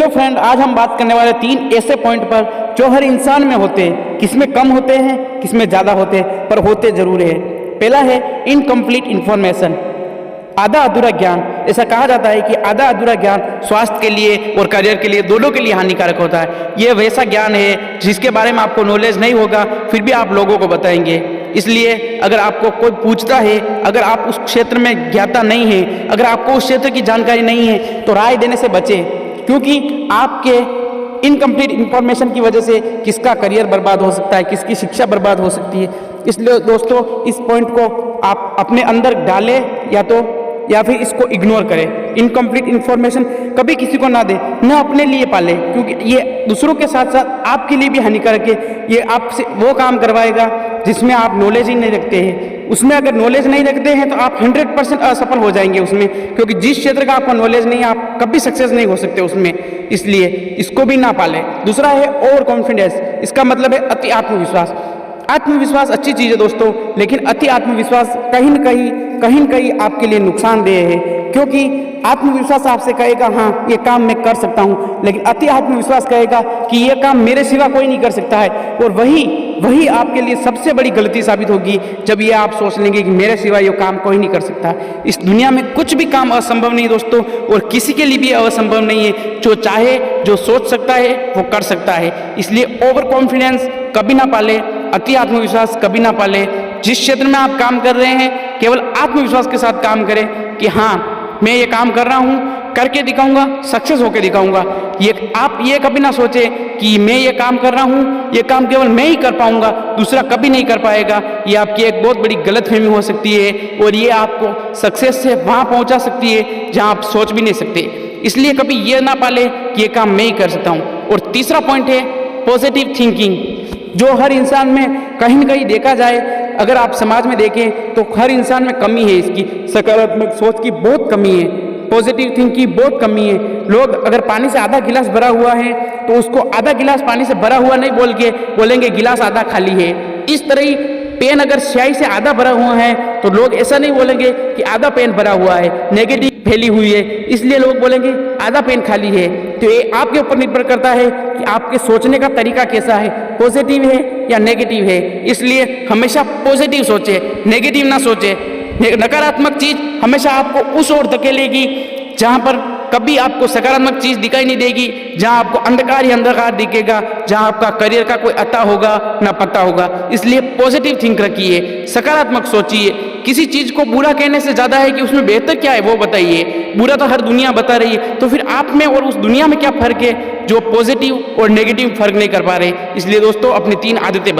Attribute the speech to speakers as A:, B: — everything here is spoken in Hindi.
A: चलो फ्रेंड, आज हम बात करने वाले 3 ऐसे पॉइंट पर जो हर इंसान में होते हैं, किसमें कम होते हैं, किसमें ज़्यादा होते हैं, पर होते जरूर है। पहला है इनकम्प्लीट इन्फॉर्मेशन, आधा अधूरा ज्ञान। ऐसा कहा जाता है कि आधा अधूरा ज्ञान स्वास्थ्य के लिए और करियर के लिए, दोनों के लिए हानिकारक होता है। यह वैसा ज्ञान है जिसके बारे में आपको नॉलेज नहीं होगा, फिर भी आप लोगों को बताएंगे। इसलिए अगर आपको कोई पूछता है, अगर आप उस क्षेत्र में ज्ञाता नहीं है, अगर आपको उस क्षेत्र की जानकारी नहीं है, तो राय देने से बचें, क्योंकि आपके इनकम्प्लीट इंफॉर्मेशन की वजह से किसका करियर बर्बाद हो सकता है, किसकी शिक्षा बर्बाद हो सकती है। इसलिए दोस्तों, इस पॉइंट को आप अपने अंदर डालें या फिर इसको इग्नोर करें। इनकम्प्लीट इन्फॉर्मेशन कभी किसी को ना दें, ना अपने लिए पालें, क्योंकि ये दूसरों के साथ साथ आपके लिए भी हानिकारक है। ये आपसे वो काम करवाएगा जिसमें आप नॉलेज ही नहीं रखते हैं। उसमें अगर नॉलेज नहीं रखते हैं तो आप 100% असफल हो जाएंगे उसमें, क्योंकि जिस क्षेत्र का आपको नॉलेज नहीं है, आप कभी सक्सेस नहीं हो सकते उसमें। इसलिए इसको भी ना पालें। दूसरा है ओवर कॉन्फिडेंस। इसका मतलब है अति आत्मविश्वास। आत्मविश्वास अच्छी चीज़ है दोस्तों, लेकिन अति आत्मविश्वास कहीं न कहीं आपके लिए नुकसानदेह है, क्योंकि आत्मविश्वास आपसे कहेगा हाँ ये काम मैं कर सकता हूँ, लेकिन अति आत्मविश्वास कहेगा कि ये काम मेरे सिवा कोई नहीं कर सकता है। और वही आपके लिए सबसे बड़ी गलती साबित होगी, जब ये आप सोच लेंगे कि मेरे सिवा ये काम कोई नहीं कर सकता। इस दुनिया में कुछ भी काम असंभव नहीं दोस्तों, और किसी के लिए भी असंभव नहीं है। जो चाहे, जो सोच सकता है, वो कर सकता है। इसलिए ओवर कॉन्फिडेंस कभी ना पाले, अति आत्मविश्वास कभी ना पाले। जिस क्षेत्र में आप काम कर रहे हैं, केवल आत्मविश्वास के साथ काम करें कि हाँ मैं ये काम कर रहा हूँ, करके दिखाऊंगा, सक्सेस होकर दिखाऊंगा। आप ये कभी ना सोचें कि मैं ये काम कर रहा हूँ, ये काम केवल मैं ही कर पाऊंगा, दूसरा कभी नहीं कर पाएगा। ये आपकी एक बहुत बड़ी गलतफहमी हो सकती है, और ये आपको सक्सेस से वहाँ पहुँचा सकती है जहाँ आप सोच भी नहीं सकते। इसलिए कभी ये ना पाले कि ये काम मैं ही कर सकता हूँ। और तीसरा पॉइंट है पॉजिटिव थिंकिंग, जो हर इंसान में कहीं न कहीं देखा जाए, अगर आप समाज में देखें तो हर इंसान में कमी है इसकी। सकारात्मक सोच की बहुत कमी है, पॉजिटिव थिंकिंग की बहुत कमी है। लोग अगर पानी से आधा गिलास भरा हुआ है तो उसको आधा गिलास पानी से भरा हुआ नहीं बोल के बोलेंगे गिलास आधा खाली है। इस तरह ही पेन अगर स्याही से आधा भरा हुआ है तो लोग ऐसा नहीं बोलेंगे कि आधा पेन भरा हुआ है, नेगेटिव फैली हुई है, इसलिए लोग बोलेंगे आधा पेन खाली है। तो ये आपके ऊपर निर्भर करता है कि आपके सोचने का तरीका कैसा है, पॉजिटिव है या नेगेटिव है। इसलिए हमेशा पॉजिटिव सोचे, नेगेटिव ना सोचे। नकारात्मक चीज हमेशा आपको उस ओर धकेलेगी जहां पर कभी आपको सकारात्मक चीज दिखाई नहीं देगी, जहां आपको अंधकार ही अंधकार दिखेगा, जहां आपका करियर का कोई अता होगा ना पता होगा। इसलिए पॉजिटिव थिंक रखिए, सकारात्मक सोचिए। किसी चीज को बुरा कहने से ज्यादा है कि उसमें बेहतर क्या है वो बताइए। बुरा तो हर दुनिया बता रही है, तो फिर आप में और उस दुनिया में क्या फर्क है जो पॉजिटिव और नेगेटिव फर्क नहीं कर पा रहे। इसलिए दोस्तों, अपनी 3 आदतें